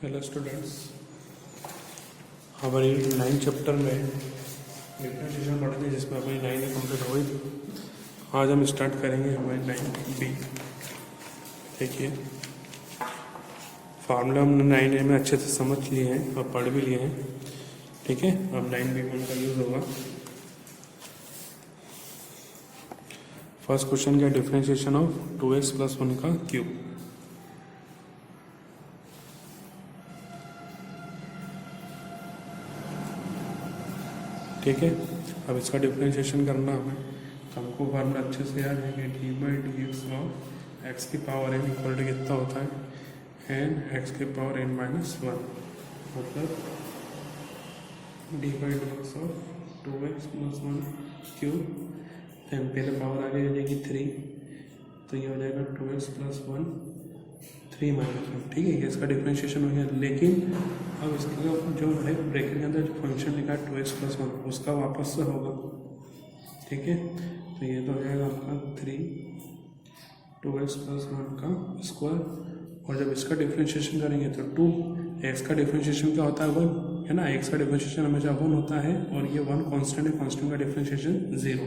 Hello students, हमारी 9 chapter में differentiation पढ़ते हैं जिसमें हमारी 9 कंप्लीट हो गई थी। आज हम स्टार्ट करेंगे हमारी 9B। देखिए, फार्मूला हमने 9A में अच्छे से समझ लिए हैं और पढ़ भी लिए हैं। ठीक है, अब 9B में उनका यूज़ होगा। फर्स्ट क्वेश्चन क्या, डिफरेंशिएशन ऑफ 2x + 1 का क्यूब। ठीक है, अब इसका डिफरेंशिएशन करना हमें, हमको फार्मूला अच्छे से याद है कि d/dx ऑफ x की पावर n इक्वल टू कितना होता है n x की पावर n माइनस 1, मतलब d/dx of 2x + 1 cube. n पहले पावर आगे हो जाएगी 3, तो ये हो जाएगा 2x + 1 3 - 1। ठीक है, ये इसका डिफरेंशिएशन हो गया। लेकिन अब इसका जो है ब्रैकेट के अंदर जो फंक्शन लिखा है 2x + 1 उसका वापस से होगा। ठीक है, तो ये तो हो जाएगा आपका 3 2x + 1 का स्क्वायर। और जब इसका डिफरेंशिएशन करेंगे तो 2x का डिफरेंशिएशन क्या होता है 1 है ना। x का डिफरेंशिएशन हमेशा 1 होता है और ये 1 कांस्टेंट है, कांस्टेंट का डिफरेंशिएशन 0।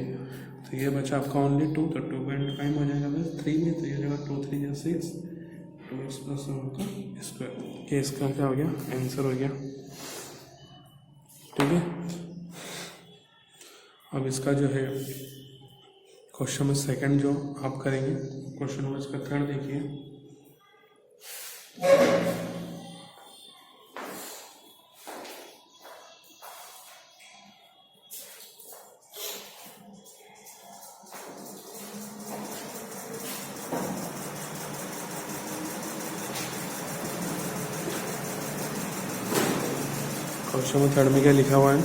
तो ये बचा आपका ओनली 2, तो 2.5 हो जाएगा बस 3 में, तो ये हो जाएगा 2 3 या 6 2x + 1 का स्क्वायर। ये इसका क्या हो गया, आंसर हो गया। ठीक है, अब इसका जो है क्वेश्चन में सेकंड जो आप करेंगे, क्वेश्चन नंबर इसका थर्ड देखिए। क्वेश्चन नंबर थर्ड में क्या लिखा हुआ है,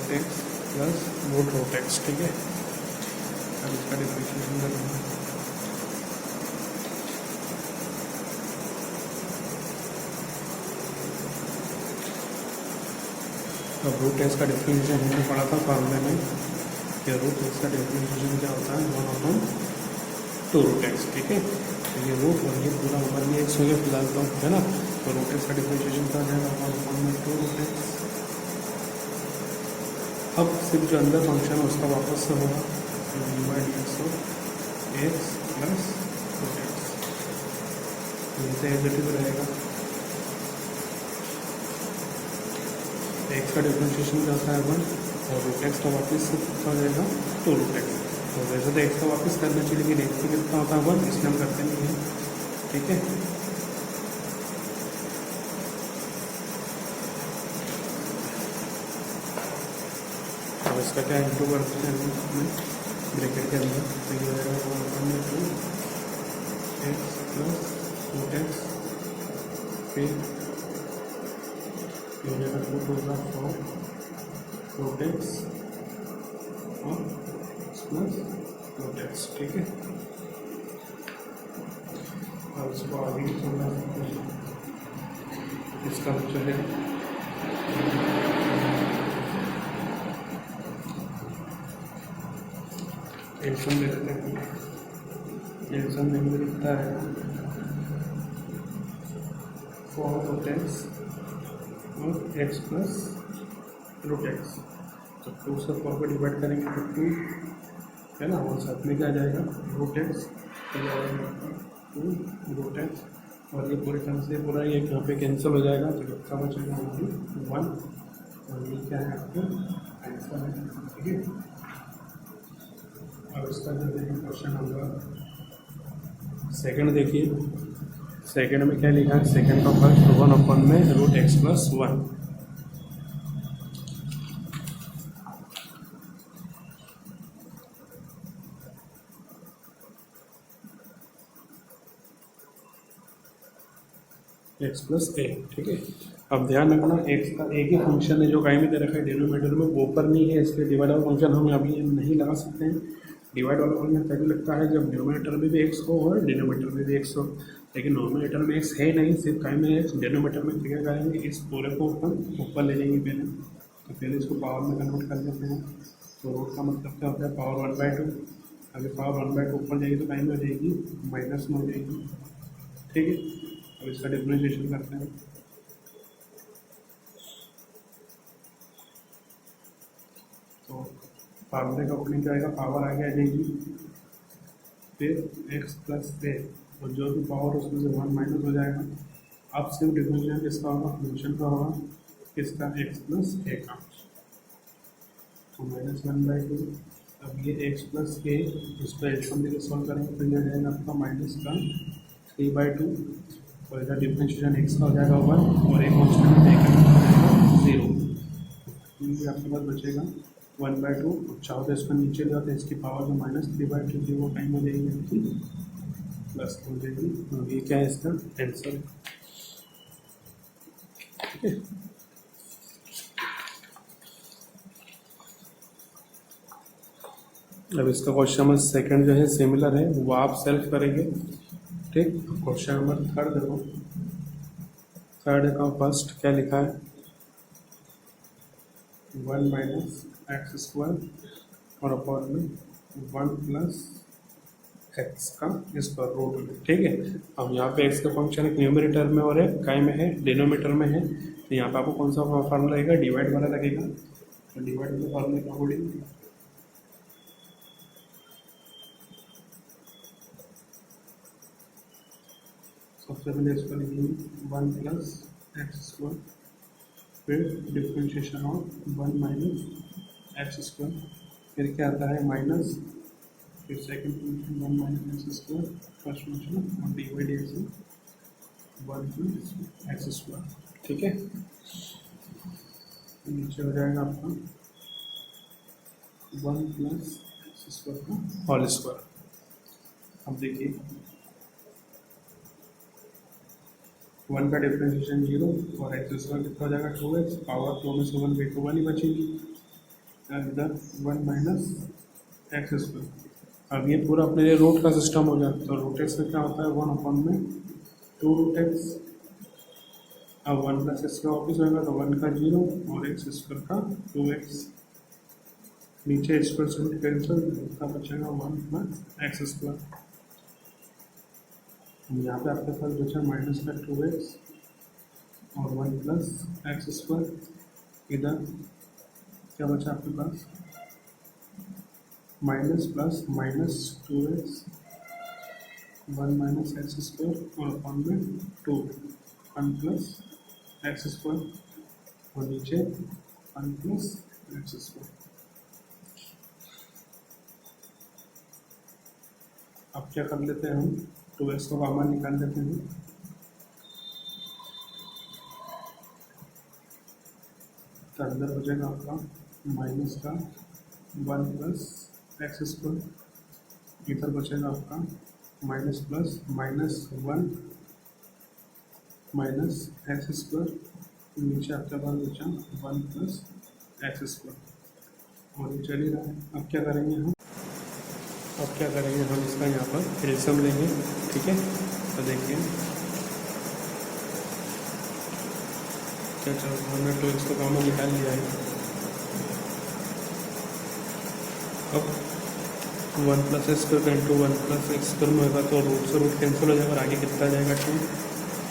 x + √x। ठीक है, अब इसका डिफरेंशिएशन करना है। अब √x का डिफरेंशिएशन हमने पढ़ा था फार्मूले में कि √x का डिफरेंशिएशन क्या होता है 1/2√x। ठीक है, तो ये रूट और ये पूरा ऊपर में x हो गया फिलहाल तो, है ना। तो √x का डिफरेंशिएशन क्या हो जाएगा 1/2√x। अब सिर्फ जो अंदर फंक्शन है उसका वापस से होगा d/dx ऑफ x + √x। ये एज इट इज रहेगा। x का डिफरेंशिएशन क्या होता है 1 और √x का वापस से कितना हो जाएगा 2√x। तो वैसे तो x का वापस करना चाहिए, लेकिन x का कितना होता है 1, इसलिए हम करते नहीं हैं। ठीक है, अब इसका क्या इंटू करते हैं ब्रैकेट के अंदर, तो ये हो जाएगा 1/2x + √x, फिर ये हो जाएगा 2 × 4 √x और + √x। ठीक है, और इसको आगे भी थोड़ा इसका जो है एग्जाम में लेते हैं। एग्जाम में मुझे लिखता है 4√x और x + √x। तो 2 से 4 को डिवाइड करेंगे तो 2 है ना, और साथ में क्या जाएगा √x, तो जाएगा 2√x और ये पूरी तरह से पूरा ये यहाँ पे कैंसिल हो जाएगा, तो कितना बचेगा 1 और ये क्या है आपका आंसर है। ठीक है, अब इसका जो है क्वेश्चन नंबर सेकंड देखिए। सेकंड में क्या लिखा है, सेकंड का फर्स्ट 1/, में √x + 1। x + a। ठीक है, अब ध्यान रखना x का एक ही फंक्शन है जो कहीं भी दे रखा है डिनोमिनेटर में, वो ऊपर नहीं है, इसलिए डिवाइड वाला फंक्शन हम अभी नहीं लगा सकते हैं। डिवाइड वाला फंक्शन तभी लगता है जब न्यूमरेटर में भी x हो और डिनोमिनेटर में भी x हो, लेकिन नोमिनेटर में x है नहीं, सिर्फ कहीं में x। डिनोमिनेटर में क्या करेंगे, इस पूरे को ऊपर ले जाएंगे पहले, तो पहले इसको पावर में कन्वर्ट कर लेते हैं। तो रूट का मतलब क्या होता है पावर 1/2, अगर पावर 1/2 ऊपर जाएगी तो टाइम में हो जाएगी माइनस में हो जाएगी, ठीक है। अब इसका डिफरेंशिएशन करते हैं। तो फार्मूले का अकॉर्डिंग क्या आएगा, पावर आगे आ जाएगी, फिर एक्स प्लस ए और जो भी पावर उसमें से 1 माइनस हो जाएगा। अब सिर्फ डिफरेंशिएशन किसका होगा, फंक्शन का होगा, किसका, एक्स प्लस ए का। तो -1/2। अब ये एक्स प्लस ए इसको एल्सियम लेकर सॉल्व करेंगे तो यह जाएगा आपका माइनस का 3/2 और इधर डिफरेंशिएशन एक्स का हो जाएगा 1 और एक कॉन्स्टेंट ए का हो जाएगा 0। क्योंकि आपके पास बचेगा 1/2 और चाहो तो इसको नीचे ले तो इसकी पावर जो -3/2 थी वो टाइम हो जाएगी प्लस हो जाएगी। ये क्या है इसका आंसर, ठीक है। अब इसका क्वेश्चन नंबर सेकंड जो है सिमिलर है, वो आप सेल्फ करेंगे, ठीक। क्वेश्चन नंबर थर्ड देखो, थर्ड का फर्स्ट क्या लिखा है, 1 माइनस एक्स स्क्वायर और अपॉन में 1 प्लस एक्स का स्क्वायर रूट में, ठीक है। अब यहाँ पे एक्स का फंक्शन एक न्यूमरेटर में और एक काय में है, डिनोमीटर में है, तो यहाँ पे आपको कौन सा फार्मूला लगेगा, डिवाइड वाला लगेगा। तो डिवाइड वाले फार्मूले का अकॉर्डिंग सबसे पहले इसको लिखेंगे 1 प्लस एक्स स्क्वायर, फिर differentiation of 1 minus x square, फिर क्या आता है माइनस, फिर second function 1 minus x square, first function और divide x 1 plus x square, ठीक है। नीचे हो जाएगा आपका 1 प्लस एक्स स्क्वायर का होल स्क्वायर। अब देखिए 1 का डिफरेंशिएशन 0 और एक्स स्क्वायर कितना हो जाएगा 2x, पावर 2 में से 1 गई तो 1 ही बचेगी, इधर 1 माइनस एक्स स्क्वायर। अब ये पूरा अपने लिए रूट का सिस्टम हो जाता है, तो रूट एक्स में क्या होता है 1 अपॉन में 2 रूट एक्स। अब 1 प्लस एक्स का वापस होगा तो 1 का 0 और एक्स स्क्वायर का 2x, नीचे स्क्वायर से रूट कैंसिल, इतना बचेगा 1 प्लस एक्स स्क्वायर। यहाँ पे आपके पास बचा माइनस का 2x और 1 प्लस एक्स स्क्वायर। इधर क्या बचा आपके पास, minus plus minus 2x 1 minus x square और अपॉन में 2 1 प्लस एक्स स्क्वायर और नीचे 1 प्लस एक्स स्क्वायर। अब क्या कर लेते हैं हम, 2x को कॉमन निकाल लेते हैं, तो अंदर हो जाएगा आपका माइनस का 1 प्लस एक्स स्क्वायर, इधर बचेगा आपका minus plus minus 1 minus x square, नीचे आपके पास बचा 1 प्लस एक्स स्क्वायर और ये चल ही रहा है। अब क्या करेंगे हम, इसका यहाँ पर एल्सियम लेंगे, ठीक है। तो देखिए क्या चल रहा है, हमने 2x को कॉमन निकाल लिया है। अब 1 plus x square into 1 plus x square में होगा तो रूट से रूट कैंसिल हो जाएगा और आगे कितना जाएगा 2,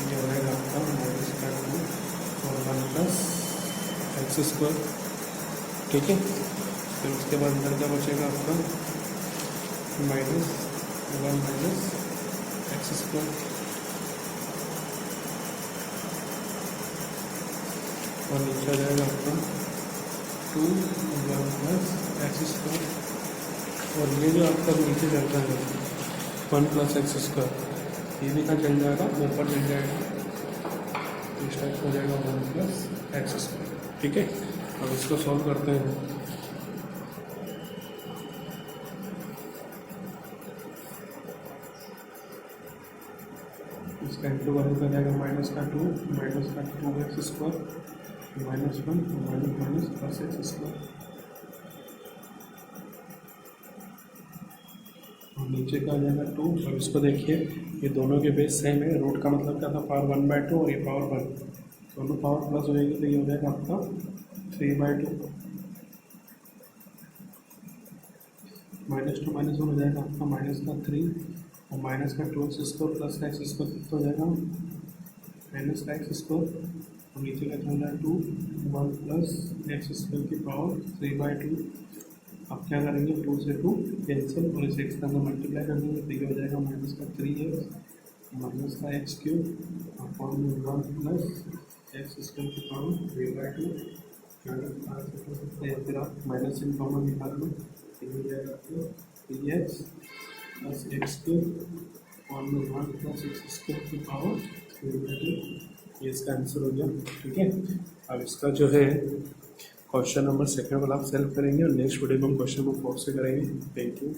ये हो जाएगा आपका माइनस का 2 और 1 प्लस एक्स स्क्वायर, ठीक है। फिर उसके बाद अंदर क्या बचेगा आपका माइनस 1 माइनस एक्स स्क्वायर और नीचे आ जाएगा आपका 2 1 प्लस एक्स स्क्वायर और ये जो आपका नीचे चलता है 1 प्लस एक्स स्क्वायर, ये भी कहाँ चल जाएगा, ऊपर चल जाएगा, इस टाइप हो जाएगा 1 प्लस एक्स स्क्वायर, ठीक है। अब इसको सॉल्व करते हैं। इसका इंटू वैल्यू का जाएगा माइनस का 2 x square minus 1 minus minus plus x square और नीचे का आ जाएगा 2। और इसको देखिए ये दोनों के बेस सेम है, रूट का मतलब क्या था पावर 1/2 और ये पावर 1, दोनों पावर प्लस हो जाएगी तो ये हो जाएगा आपका 3/2। -2 -1 हो जाएगा आपका माइनस का 3 और माइनस का 2x² प्लस का x² कितना हो जाएगा माइनस का x² और नीचे का हो जाएगा 2 1 प्लस x² की पावर 3/2। अब क्या करेंगे 2 से 2 कैंसिल और इसे x का मल्टीप्लाई कर देंगे तो ये हो जाएगा माइनस का 3x माइनस का x³ अपॉन 1 प्लस x² की पावर 3/2। फिर आप माइनस इन कॉमन निकाल लो तो हो जाएगा आपको 3x प्लस x³ और 1 प्लस x² की पावर 3/2। ये इसका आंसर हो गया। ठीक है, अब इसका जो है क्वेश्चन नंबर 2 वाला आप सॉल्व करेंगे और नेक्स्ट वीडियो में हम क्वेश्चन नंबर 4 से करेंगे। Thank you.